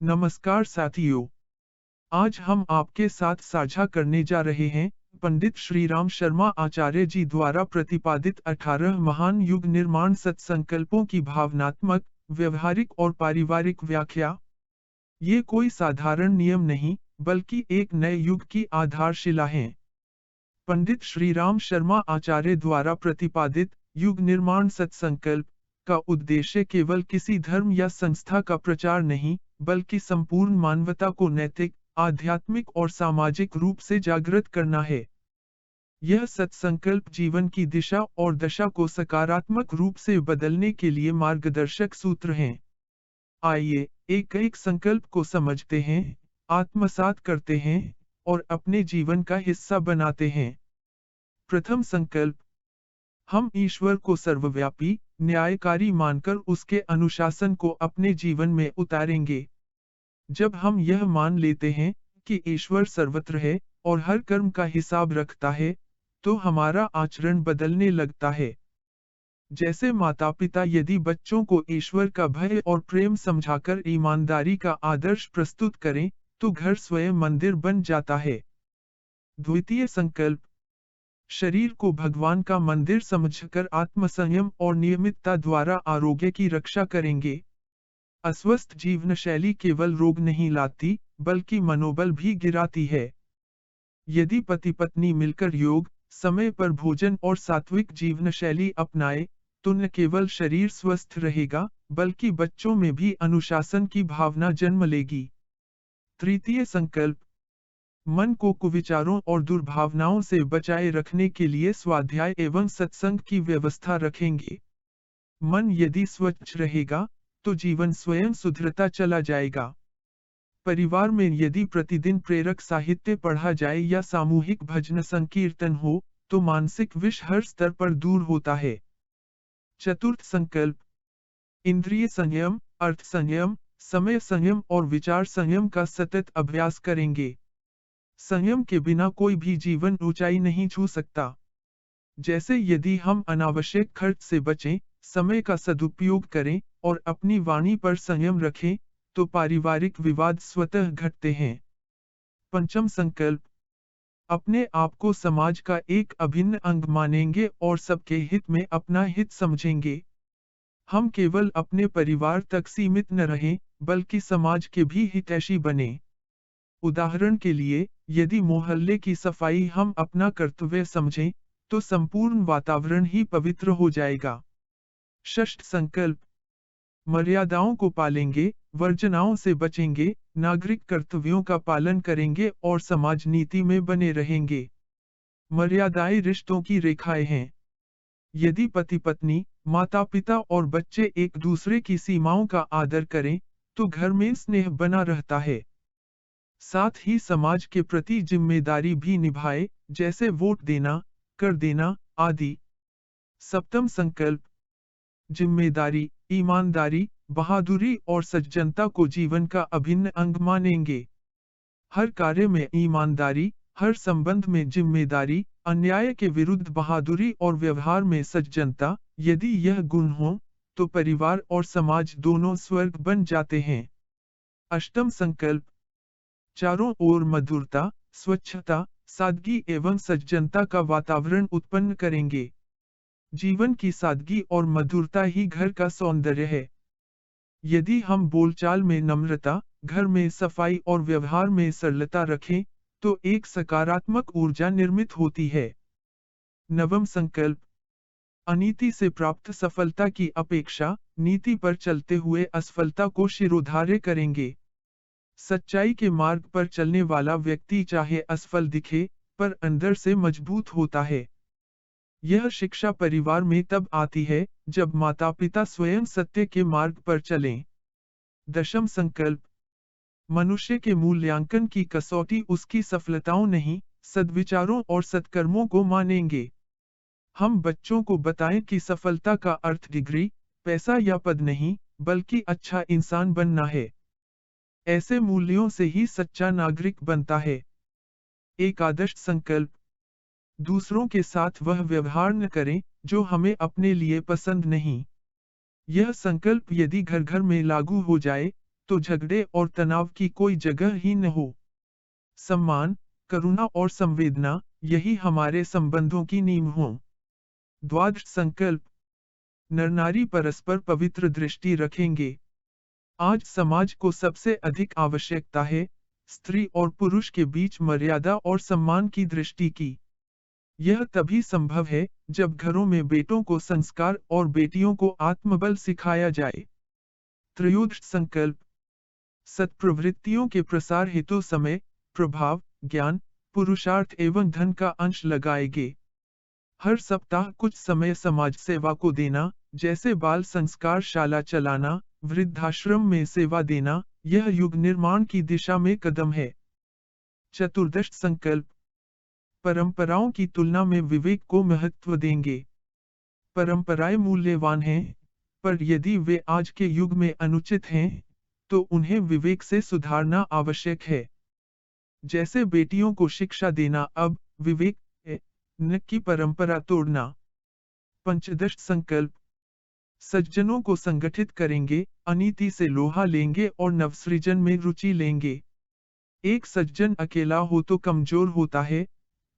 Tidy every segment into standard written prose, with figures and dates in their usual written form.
नमस्कार साथियों। आज हम आपके साथ साझा करने जा रहे हैं पंडित श्रीराम शर्मा आचार्य जी द्वारा प्रतिपादित 18 महान युग निर्माण सत्संकल्पों की भावनात्मक, व्यवहारिक और पारिवारिक व्याख्या। ये कोई साधारण नियम नहीं, बल्कि एक नए युग की आधारशिला है। पंडित श्रीराम शर्मा आचार्य द्वारा प्रतिपादित युग निर्माण सत्संकल्प का उद्देश्य केवल किसी धर्म या संस्था का प्रचार नहीं, बल्कि संपूर्ण मानवता को नैतिक, आध्यात्मिक और सामाजिक रूप से जागृत करना है। यह सत्संकल्प जीवन की दिशा और दशा को सकारात्मक रूप से बदलने के लिए मार्गदर्शक सूत्र हैं। आइए, एक एक संकल्प को समझते हैं, आत्मसात करते हैं और अपने जीवन का हिस्सा बनाते हैं। प्रथम संकल्प, हम ईश्वर को सर्वव्यापी, न्यायकारी मानकर उसके अनुशासन को अपने जीवन में उतारेंगे। जब हम यह मान लेते हैं कि ईश्वर सर्वत्र है और हर कर्म का हिसाब रखता है, तो हमारा आचरण बदलने लगता है। जैसे माता-पिता यदि बच्चों को ईश्वर का भय और प्रेम समझाकर ईमानदारी का आदर्श प्रस्तुत करें, तो घर स्वयं मंदिर बन जाता है। द्वितीय संकल्प, शरीर को भगवान का मंदिर समझकर आत्मसंयम और नियमितता द्वारा आरोग्य की रक्षा करेंगे। अस्वस्थ जीवन शैली केवल रोग नहीं लाती, बल्कि मनोबल भी गिराती है। यदि पति पत्नी मिलकर योग, समय पर भोजन और सात्विक जीवन शैली अपनाए, तो न केवल शरीर स्वस्थ रहेगा, बल्कि बच्चों में भी अनुशासन की भावना जन्म लेगी। तृतीय संकल्प, मन को कुविचारों और दुर्भावनाओं से बचाए रखने के लिए स्वाध्याय एवं सत्संग की व्यवस्था रखेंगे। मन यदि स्वच्छ रहेगा, तो जीवन स्वयं सुधरता चला जाएगा। परिवार में यदि प्रतिदिन प्रेरक साहित्य पढ़ा जाए या सामूहिक भजन संकीर्तन हो, तो मानसिक विष हर स्तर पर दूर होता है। चतुर्थ संकल्प, इंद्रिय संयम, अर्थ संयम, समय संयम और विचार संयम का सतत अभ्यास करेंगे। संयम के बिना कोई भी जीवन ऊंचाई नहीं छू सकता। जैसे यदि हम अनावश्यक खर्च से बचें, समय का सदुपयोग करें और अपनी वाणी पर संयम रखें, तो पारिवारिक विवाद स्वतः घटते हैं। पंचम संकल्प, अपने आप को समाज का एक अभिन्न अंग मानेंगे और सबके हित में अपना हित समझेंगे। हम केवल अपने परिवार तक सीमित न रहें, बल्कि समाज के भी हितैषी बने। उदाहरण के लिए, यदि मोहल्ले की सफाई हम अपना कर्तव्य समझें, तो संपूर्ण वातावरण ही पवित्र हो जाएगा। षष्ठ संकल्प, मर्यादाओं को पालेंगे, वर्जनाओं से बचेंगे, नागरिक कर्तव्यों का पालन करेंगे और समाज नीति में बने रहेंगे। मर्यादाएं रिश्तों की रेखाएं हैं। यदि पति पत्नी, माता पिता और बच्चे एक दूसरे की सीमाओं का आदर करें, तो घर में स्नेह बना रहता है। साथ ही समाज के प्रति जिम्मेदारी भी निभाए, जैसे वोट देना, कर देना आदि। सप्तम संकल्प, जिम्मेदारी, ईमानदारी, बहादुरी और सज्जनता को जीवन का अभिन्न अंग मानेंगे। हर कार्य में ईमानदारी, हर संबंध में जिम्मेदारी, अन्याय के विरुद्ध बहादुरी और व्यवहार में सज्जनता, यदि यह गुण हो, तो परिवार और समाज दोनों स्वर्ग बन जाते हैं। अष्टम संकल्प, चारों ओर मधुरता, स्वच्छता, सादगी एवं सज्जनता का वातावरण उत्पन्न करेंगे। जीवन की सादगी और मधुरता ही घर का सौंदर्य है। यदि हम बोलचाल में नम्रता, घर में सफाई और व्यवहार में सरलता रखें, तो एक सकारात्मक ऊर्जा निर्मित होती है। नवम संकल्प, अनीति से प्राप्त सफलता की अपेक्षा, नीति पर चलते हुए असफलता को शिरोधार्य करेंगे। सच्चाई के मार्ग पर चलने वाला व्यक्ति चाहे असफल दिखे, पर अंदर से मजबूत होता है। यह शिक्षा परिवार में तब आती है, जब माता-पिता स्वयं सत्य के मार्ग पर चलें। दशम संकल्प, मनुष्य के मूल्यांकन की कसौटी उसकी सफलताओं नहीं, सद्विचारों और सत्कर्मों को मानेंगे। हम बच्चों को बताएं कि सफलता का अर्थ डिग्री, पैसा या पद नहीं, बल्कि अच्छा इंसान बनना है। ऐसे मूल्यों से ही सच्चा नागरिक बनता है। एक आदर्श संकल्प, दूसरों के साथ वह व्यवहार न करें, जो हमें अपने लिए पसंद नहीं। यह संकल्प यदि घर घर में लागू हो जाए, तो झगड़े और तनाव की कोई जगह ही न हो। सम्मान, करुणा और संवेदना, यही हमारे संबंधों की नींव हों। द्वादश संकल्प। नर नारी परस्पर पवित्र दृष्टि रखेंगे। आज समाज को सबसे अधिक आवश्यकता है स्त्री और पुरुष के बीच मर्यादा और सम्मान की दृष्टि की। यह तभी संभव है जब घरों में बेटों को संस्कार और बेटियों को आत्मबल सिखाया जाए। त्रयोदश संकल्प। सत्प्रवृत्तियों के प्रसार हेतु समय, प्रभाव, ज्ञान, पुरुषार्थ एवं धन का अंश लगाएंगे। हर सप्ताह कुछ समय समाज सेवा को देना, जैसे बाल संस्कार शाला चलाना, वृद्धाश्रम में सेवा देना, यह युग निर्माण की दिशा में कदम है। चतुर्दश संकल्प। परंपराओं की तुलना में विवेक को महत्व देंगे। परंपराएं मूल्यवान हैं, पर यदि वे आज के युग में अनुचित हैं, तो उन्हें विवेक से सुधारना आवश्यक है। जैसे बेटियों को शिक्षा देना अब विवेक है, न कि परंपरा तोड़ना। पंचदश संकल्प। सज्जनों को संगठित करेंगे, अनीति से लोहा लेंगे और नवसृजन में रुचि लेंगे। एक सज्जन अकेला हो तो कमजोर होता है,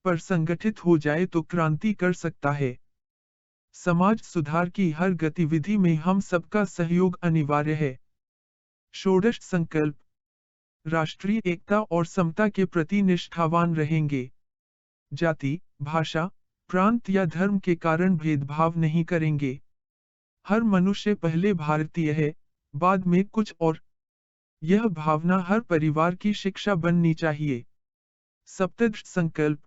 पर संगठित हो जाए तो क्रांति कर सकता है। समाज सुधार की हर गतिविधि में हम सबका सहयोग अनिवार्य है। षोडश संकल्प। राष्ट्रीय एकता और समता के प्रति निष्ठावान रहेंगे। जाति, भाषा, प्रांत या धर्म के कारण भेदभाव नहीं करेंगे। हर मनुष्य पहले भारतीय है, बाद में कुछ और। यह भावना हर परिवार की शिक्षा बननी चाहिए। सप्तदश संकल्प।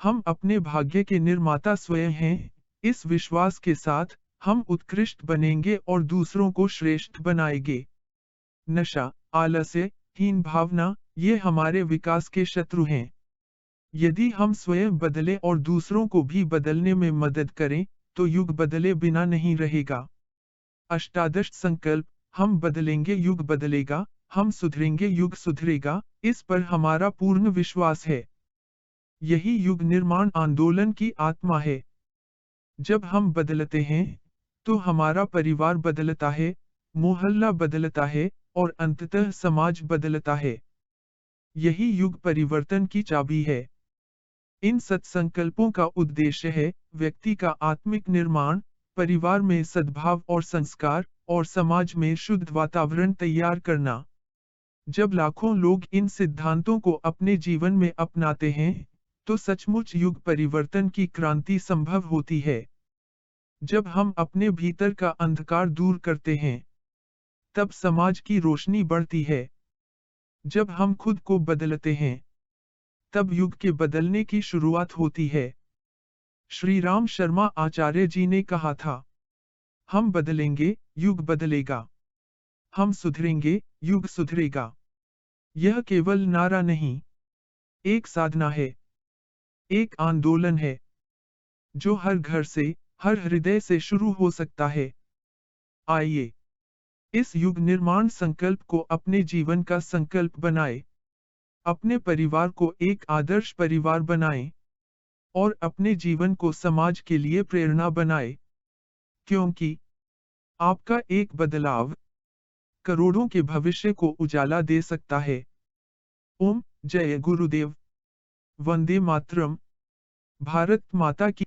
हम अपने भाग्य के निर्माता स्वयं हैं, इस विश्वास के साथ हम उत्कृष्ट बनेंगे और दूसरों को श्रेष्ठ बनाएंगे। नशा, आलस्य, हीन भावना, ये हमारे विकास के शत्रु हैं। यदि हम स्वयं बदले और दूसरों को भी बदलने में मदद करें, तो युग बदले बिना नहीं रहेगा। अष्टादश संकल्प। हम बदलेंगे युग बदलेगा, हम सुधरेंगे युग सुधरेगा, इस पर हमारा पूर्ण विश्वास है। यही युग निर्माण आंदोलन की आत्मा है। जब हम बदलते हैं, तो हमारा परिवार बदलता है, मोहल्ला बदलता है, और अंततः समाज बदलता है। यही युग परिवर्तन की चाबी है। इन सत्संकल्पों का उद्देश्य है व्यक्ति का आत्मिक निर्माण, परिवार में सद्भाव और संस्कार, और समाज में शुद्ध वातावरण तैयार करना। जब लाखों लोग इन सिद्धांतों को अपने जीवन में अपनाते हैं, तो सचमुच युग परिवर्तन की क्रांति संभव होती है। जब हम अपने भीतर का अंधकार दूर करते हैं, तब समाज की रोशनी बढ़ती है। जब हम खुद को बदलते हैं, तब युग के बदलने की शुरुआत होती है। श्री राम शर्मा आचार्य जी ने कहा था, हम बदलेंगे, युग बदलेगा। हम सुधरेंगे, युग सुधरेगा। यह केवल नारा नहीं, एक साधना है, एक आंदोलन है, जो हर घर से, हर हृदय से शुरू हो सकता है। आइए, इस युग निर्माण संकल्प को अपने जीवन का संकल्प बनाएं। अपने परिवार को एक आदर्श परिवार बनाएं, और अपने जीवन को समाज के लिए प्रेरणा बनाएं। क्योंकि आपका एक बदलाव करोड़ों के भविष्य को उजाला दे सकता है। ओम जय गुरुदेव। वंदे मातरम। भारत माता की